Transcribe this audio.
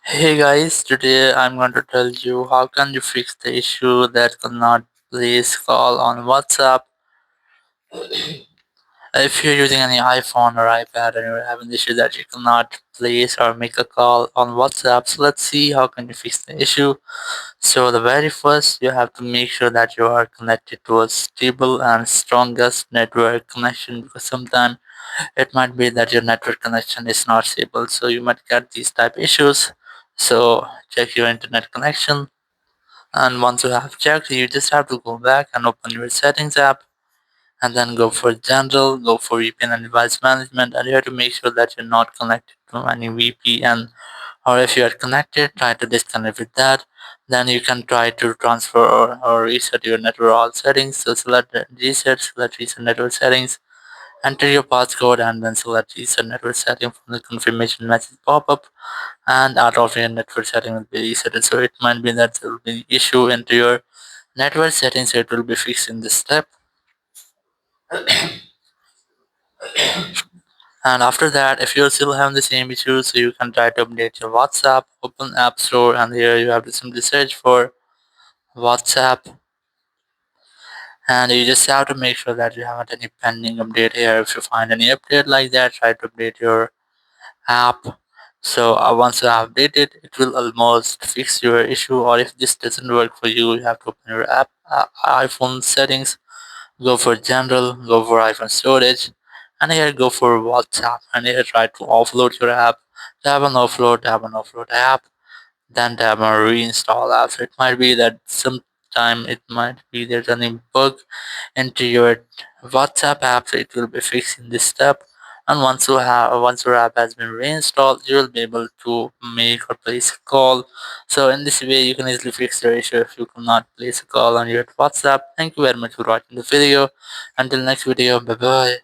Hey guys, today I'm going to tell you how can you fix the issue that cannot place call on WhatsApp. If you're using any iPhone or iPad and you're having the issue that you cannot place or make a call on WhatsApp, so let's see how can you fix the issue. So the very first you have to make sure that you are connected to a stable and strongest network connection, because sometimes it might be that your network connection is not stable, so you might get these type issues. So check your internet connection, and once you have checked, you just have to go back and open your settings app, and then go for general, go for VPN and device management, and you have to make sure that you're not connected to any VPN, or if you are connected, try to disconnect with that. Then you can try to transfer or reset your network all settings. So select reset, select reset network settings, enter your passcode, and then select reset network setting from the confirmation message pop-up, and out of your network setting will be reset. So it might be that there will be issue into your network settings, so it will be fixed in this step. And after that, if you're still having the same issue, so you can try to update your WhatsApp, open App Store, and here you have to simply search for WhatsApp, and you just have to make sure that you haven't any pending update here. If you find any update like that, try to update your app. So once you have updated, it will almost fix your issue. Or if this doesn't work for you, you have to open your app, iPhone settings, go for general, go for iPhone storage, and here go for WhatsApp, and here try to offload your app. Tap on offload app, then tap on reinstall apps. It might be that sometime it might be there's any bug into your WhatsApp app, so it will be fixed in this step. And once your app has been reinstalled, you will be able to make or place a call. So in this way, you can easily fix your issue if you cannot place a call on your WhatsApp. Thank you very much for watching the video. Until next video, bye bye.